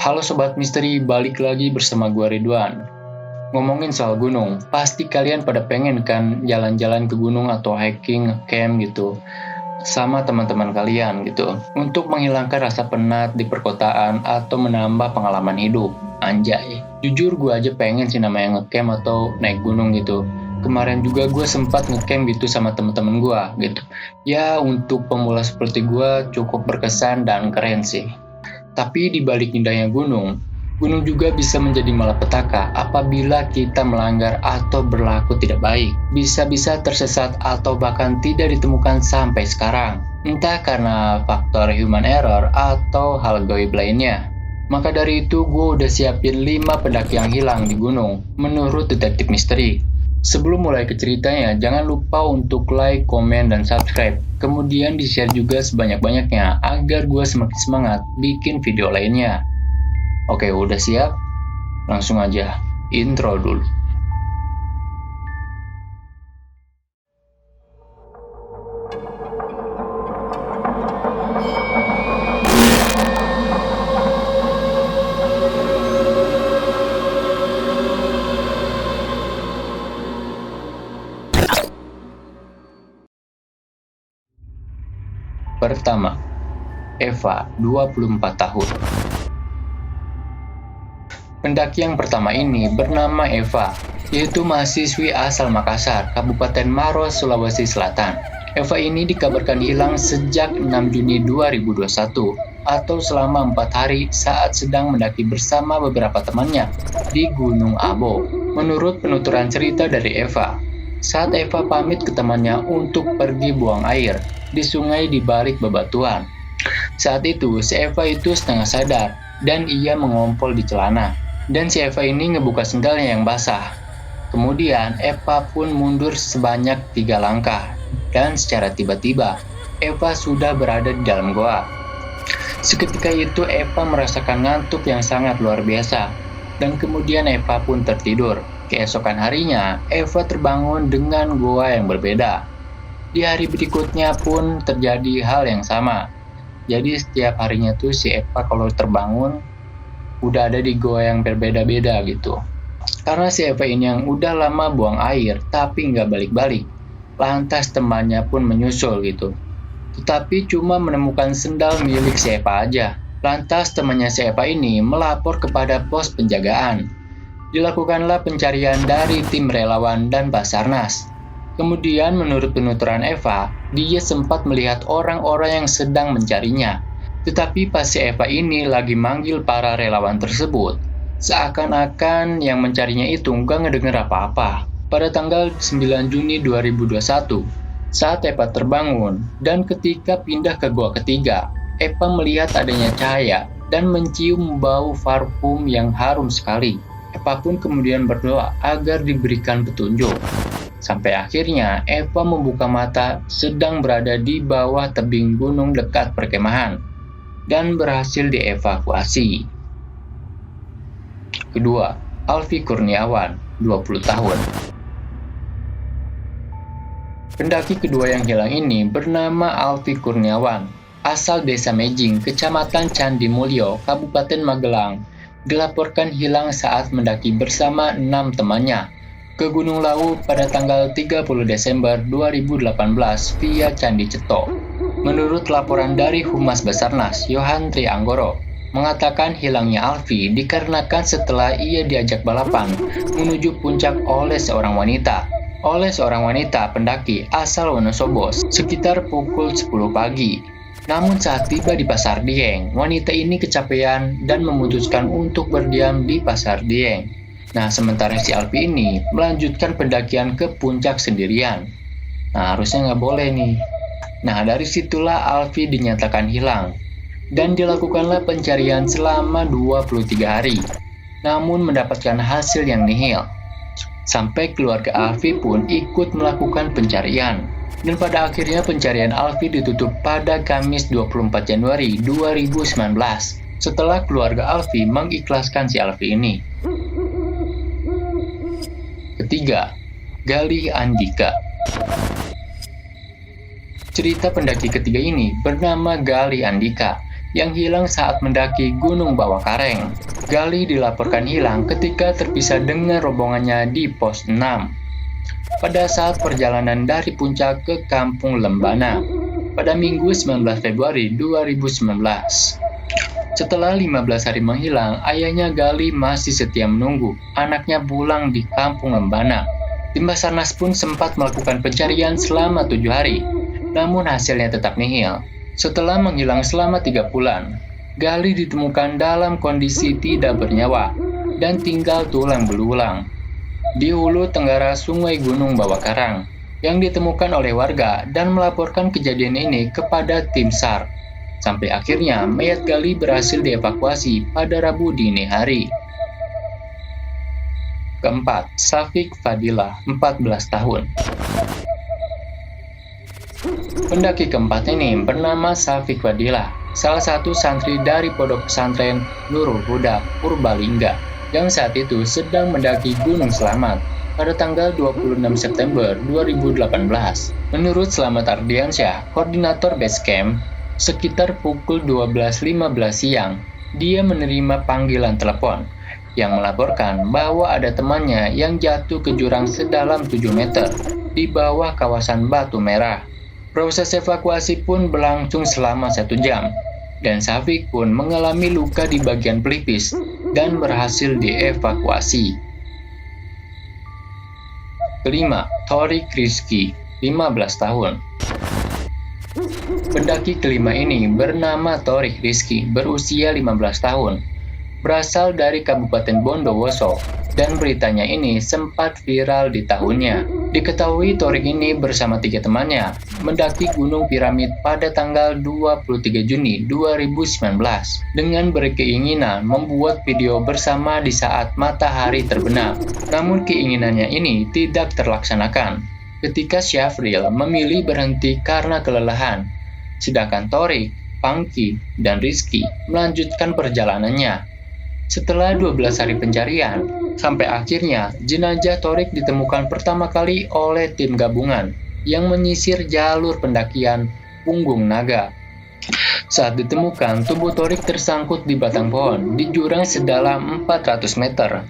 Halo Sobat Misteri, balik lagi bersama gua Ridwan. Ngomongin soal gunung, pasti kalian pada pengen kan jalan-jalan ke gunung atau hiking, camp gitu, sama teman-teman kalian gitu, untuk menghilangkan rasa penat di perkotaan atau menambah pengalaman hidup. Anjay, jujur gua aja pengen sih namanya ngecamp atau naik gunung gitu. Kemarin juga gue sempat ngecamp gitu sama teman-teman gue gitu. Ya untuk pemula seperti gue cukup berkesan dan keren sih. Tapi di balik indahnya gunung, gunung juga bisa menjadi malapetaka apabila kita melanggar atau berlaku tidak baik. Bisa-bisa tersesat atau bahkan tidak ditemukan sampai sekarang. Entah karena faktor human error atau hal gaib lainnya. Maka dari itu gue udah siapin 5 pendaki yang hilang di gunung menurut detektif misteri. Sebelum mulai ke ceritanya, jangan lupa untuk like, komen, dan subscribe. Kemudian di-share juga sebanyak-banyaknya agar gue semakin semangat bikin video lainnya. Oke, udah siap? Langsung aja, intro dulu. Pertama, Eva, 24 tahun. Pendaki yang pertama ini bernama Eva, yaitu mahasiswi asal Makassar, Kabupaten Maros, Sulawesi Selatan. Eva ini dikabarkan hilang sejak 6 Juni 2021 atau selama 4 hari saat sedang mendaki bersama beberapa temannya di Gunung Abo. Menurut penuturan cerita dari Eva, saat Eva pamit ke temannya untuk pergi buang air di sungai di balik bebatuan. Saat itu, si Eva itu setengah sadar dan ia mengompol di celana. Dan si Eva ini ngebuka sendalnya yang basah. Kemudian, Eva pun mundur sebanyak 3 langkah. Dan secara tiba-tiba, Eva sudah berada di dalam goa. Seketika itu, Eva merasakan ngantuk yang sangat luar biasa. Dan kemudian Eva pun tertidur. Keesokan harinya, Eva terbangun dengan goa yang berbeda. Di hari berikutnya pun terjadi hal yang sama. Jadi setiap harinya tuh si Eva kalau terbangun udah ada di goa yang berbeda-beda gitu. Karena si Eva ini yang udah lama buang air tapi nggak balik-balik. Lantas temannya pun menyusul gitu. Tetapi cuma menemukan sendal milik si Eva aja. Lantas temannya si Eva ini melapor kepada pos penjagaan. Dilakukanlah pencarian dari tim relawan dan Basarnas. Kemudian menurut penuturan Eva, dia sempat melihat orang-orang yang sedang mencarinya. Tetapi pas si Eva ini lagi manggil para relawan tersebut, seakan-akan yang mencarinya itu nggak ngedenger apa-apa. Pada tanggal 9 Juni 2021, saat Eva terbangun dan ketika pindah ke gua ketiga, Eva melihat adanya cahaya dan mencium bau parfum yang harum sekali. Eva pun kemudian berdoa agar diberikan petunjuk. Sampai akhirnya Eva membuka mata sedang berada di bawah tebing gunung dekat perkemahan dan berhasil dievakuasi. Kedua, Alfi Kurniawan, 20 tahun. Pendaki kedua yang hilang ini bernama Alfi Kurniawan, asal Desa Mejing, Kecamatan Candi Mulyo, Kabupaten Magelang, dilaporkan hilang saat mendaki bersama 6 temannya ke Gunung Lawu pada tanggal 30 Desember 2018 via Candi Ceto. Menurut laporan dari Humas Basarnas, Yohan Trianggoro, mengatakan hilangnya Alfi dikarenakan setelah ia diajak balapan menuju puncak oleh seorang wanita pendaki asal Wonosobo sekitar pukul 10 pagi. Namun saat tiba di Pasar Dieng, wanita ini kecapean dan memutuskan untuk berdiam di Pasar Dieng. Nah, sementara si Alfi ini melanjutkan pendakian ke puncak sendirian. Nah, harusnya nggak boleh nih. Nah, dari situlah Alfi dinyatakan hilang. Dan dilakukanlah pencarian selama 23 hari. Namun mendapatkan hasil yang nihil. Sampai keluarga Alfi pun ikut melakukan pencarian. Dan pada akhirnya pencarian Alfi ditutup pada Kamis 24 Januari 2019. Setelah keluarga Alfi mengikhlaskan si Alfi ini. Ketiga, Galih Andika. Cerita pendaki ketiga ini bernama Galih Andika. yang hilang saat mendaki Gunung Bawah Kareng. Gali dilaporkan hilang ketika terpisah dengan rombongannya di pos 6 pada saat perjalanan dari puncak ke Kampung Lembana pada Minggu 19 Februari 2019. Setelah 15 hari menghilang, ayahnya Gali masih setia menunggu anaknya pulang di Kampung Lembana. Tim Basarnas pun sempat melakukan pencarian selama 7 hari, namun hasilnya tetap nihil. Setelah menghilang selama 3 bulan, Gali ditemukan dalam kondisi tidak bernyawa dan tinggal tulang belulang di hulu tenggara Sungai Gunung Bawah Karang, yang ditemukan oleh warga dan melaporkan kejadian ini kepada tim SAR. Sampai akhirnya mayat Gali berhasil dievakuasi pada Rabu dini hari. Keempat, Syafiq Fadilah, 14 tahun. Pendaki keempat ini bernama Syafiq Fadilah, salah satu santri dari Pondok Pesantren Nurul Huda, Purbalingga, yang saat itu sedang mendaki Gunung Selamat pada tanggal 26 September 2018. Menurut Slamet Ardiansyah, koordinator Basecamp, sekitar pukul 12.15 siang, dia menerima panggilan telepon yang melaporkan bahwa ada temannya yang jatuh ke jurang sedalam 7 meter di bawah kawasan Batu Merah. Proses evakuasi pun berlangsung selama 1 jam, dan Syafiq pun mengalami luka di bagian pelipis dan berhasil dievakuasi. Kelima, Thorik Rizky, 15 tahun. Pendaki kelima ini bernama Thorik Rizky, berusia 15 tahun, berasal dari Kabupaten Bondowoso, dan beritanya ini sempat viral di tahunnya. Diketahui Thorik ini bersama 3 temannya mendaki Gunung Piramid pada tanggal 23 Juni 2019 dengan berkeinginan membuat video bersama di saat matahari terbenam. Namun keinginannya ini tidak terlaksanakan ketika Syafril memilih berhenti karena kelelahan, sedangkan Thorik, Pangki, dan Rizky melanjutkan perjalanannya. Setelah 12 hari pencarian, sampai akhirnya jenazah Thorik ditemukan pertama kali oleh tim gabungan yang menyisir jalur pendakian Punggung Naga. Saat ditemukan, tubuh Thorik tersangkut di batang pohon di jurang sedalam 400 meter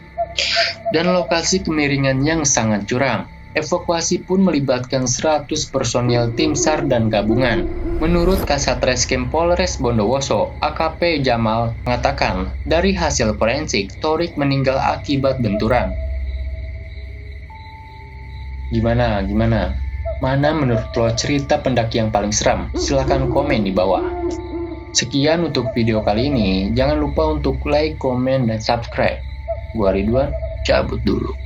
dan lokasi kemiringan yang sangat curam. Evakuasi pun melibatkan 100 personil tim SAR dan gabungan. Menurut Kasat Reskrim Polres Bondowoso, AKP Jamal mengatakan, dari hasil forensik, Thorik meninggal akibat benturan. Gimana? Mana menurut lo cerita pendaki yang paling seram? Silahkan komen di bawah. Sekian untuk video kali ini. Jangan lupa untuk like, komen, dan subscribe. Gua Ridwan, cabut dulu.